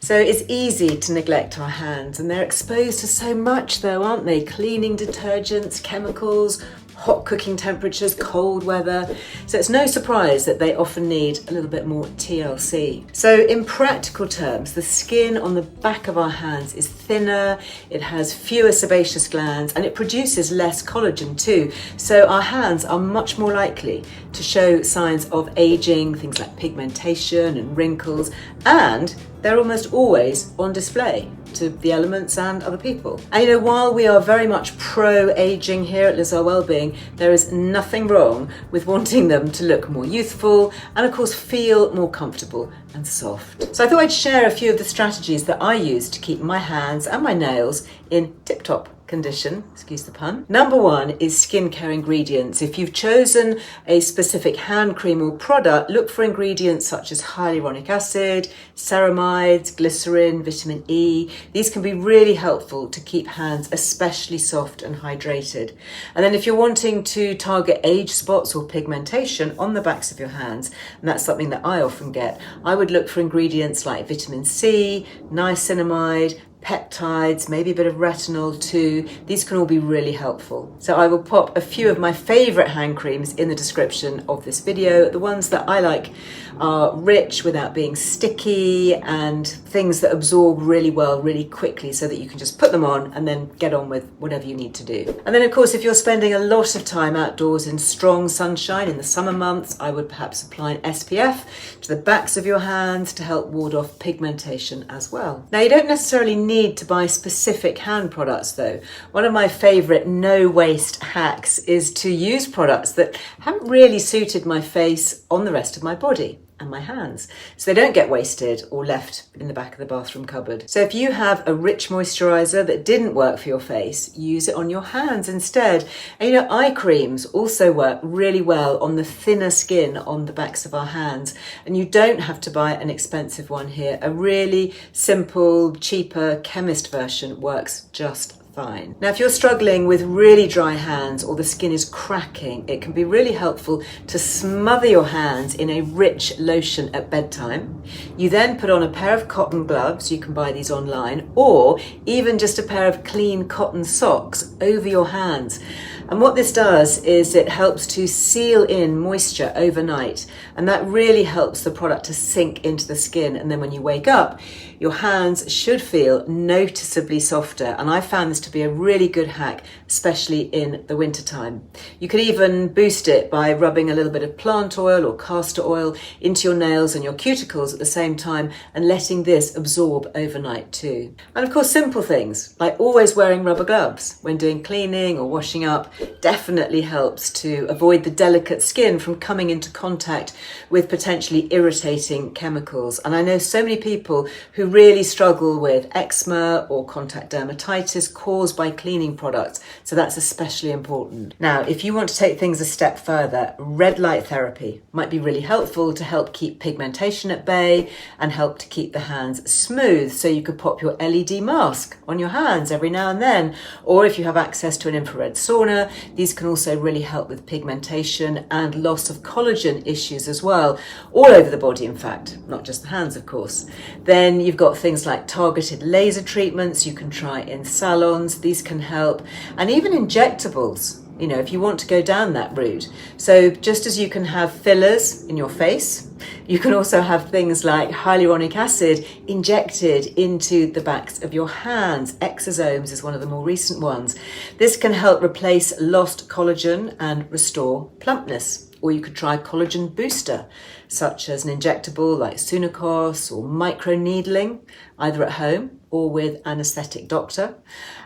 So it's easy to neglect our hands, and they're exposed to so much though, aren't they? Cleaning detergents, chemicals, hot cooking temperatures, cold weather. So it's no surprise that they often need a little bit more TLC. So in practical terms, the skin on the back of our hands is thinner, it has fewer sebaceous glands, and it produces less collagen too. So our hands are much more likely to show signs of aging, things like pigmentation and wrinkles, and they're almost always on display to the elements and other people. And while we are very much pro-aging here at Earle Wellbeing, there is nothing wrong with wanting them to look more youthful and of course feel more comfortable and soft. So I thought I'd share a few of the strategies that I use to keep my hands and my nails in tip-top condition, excuse the pun. Number one is skincare ingredients. If you've chosen a specific hand cream or product, look for ingredients such as hyaluronic acid, ceramides, glycerin, vitamin E. These can be really helpful to keep hands especially soft and hydrated. And then if you're wanting to target age spots or pigmentation on the backs of your hands, and that's something that I often get, I would look for ingredients like vitamin C, niacinamide, peptides, maybe a bit of retinol too. These can all be really helpful. So I will pop a few of my favorite hand creams in the description of this video. The ones that I like are rich without being sticky and things that absorb really well, really quickly, so that you can just put them on and then get on with whatever you need to do. And then of course, if you're spending a lot of time outdoors in strong sunshine in the summer months, I would perhaps apply an SPF to the backs of your hands to help ward off pigmentation as well. Now, you don't necessarily need to buy specific hand products though. One of my favorite no waste hacks is to use products that haven't really suited my face on the rest of my body and my hands, so they don't get wasted or left in the back of the bathroom cupboard. So if you have a rich moisturizer that didn't work for your face, use it on your hands instead. And eye creams also work really well on the thinner skin on the backs of our hands, and you don't have to buy an expensive one here. A really simple, cheaper chemist version works just fine. Now, if you're struggling with really dry hands or the skin is cracking, it can be really helpful to smother your hands in a rich lotion at bedtime. You then put on a pair of cotton gloves, you can buy these online, or even just a pair of clean cotton socks over your hands. And what this does is it helps to seal in moisture overnight, and that really helps the product to sink into the skin. And then when you wake up, your hands should feel noticeably softer. And I found this to be a really good hack, especially in the wintertime. You could even boost it by rubbing a little bit of plant oil or castor oil into your nails and your cuticles at the same time, and letting this absorb overnight too. And of course, simple things like always wearing rubber gloves when doing cleaning or washing up definitely helps to avoid the delicate skin from coming into contact with potentially irritating chemicals. And I know so many people who really struggle with eczema or contact dermatitis caused by cleaning products, so that's especially important. Now, if you want to take things a step further, red light therapy might be really helpful to help keep pigmentation at bay and help to keep the hands smooth. So you could pop your LED mask on your hands every now and then, or if you have access to an infrared sauna, these can also really help with pigmentation and loss of collagen issues as well, all over the body in fact, not just the hands of course. Then you've got things like targeted laser treatments you can try in salons. These can help, and even injectables, if you want to go down that route. So just as you can have fillers in your face, you can also have things like hyaluronic acid injected into the backs of your hands. Exosomes is one of the more recent ones. This can help replace lost collagen and restore plumpness. Or you could try collagen booster, such as an injectable like Sunacos or microneedling, either at home or with an aesthetic doctor.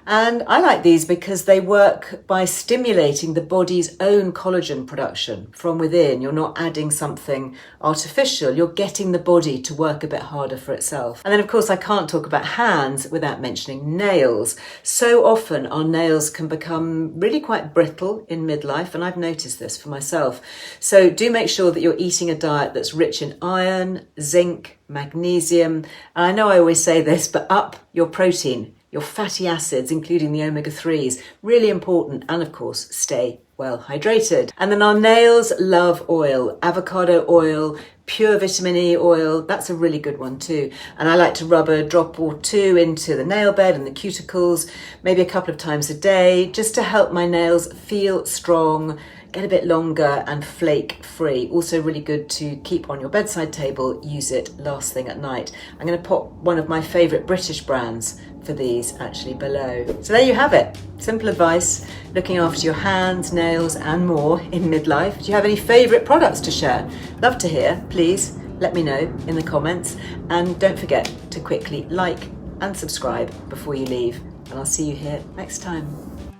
And I like these because they work by stimulating the body's own collagen production from within. You're not adding something artificial, you're getting the body to work a bit harder for itself. And then of course I can't talk about hands without mentioning nails. So often our nails can become really quite brittle in midlife, and I've noticed this for myself. So do make sure that you're eating a diet that's rich in iron, zinc, magnesium, and I know I always say this, but up your protein, your fatty acids, including the omega-3s, really important, and of course, stay well hydrated. And then our nails love oil, avocado oil, pure vitamin E oil, that's a really good one too. And I like to rub a drop or two into the nail bed and the cuticles, maybe a couple of times a day, just to help my nails feel strong, get a bit longer and flake free. Also really good to keep on your bedside table, use it last thing at night. I'm going to pop one of my favourite British brands for these actually below. So there you have it, simple advice, looking after your hands, nails and more in midlife. Do you have any favourite products to share? Love to hear, please let me know in the comments, and don't forget to quickly like and subscribe before you leave, and I'll see you here next time.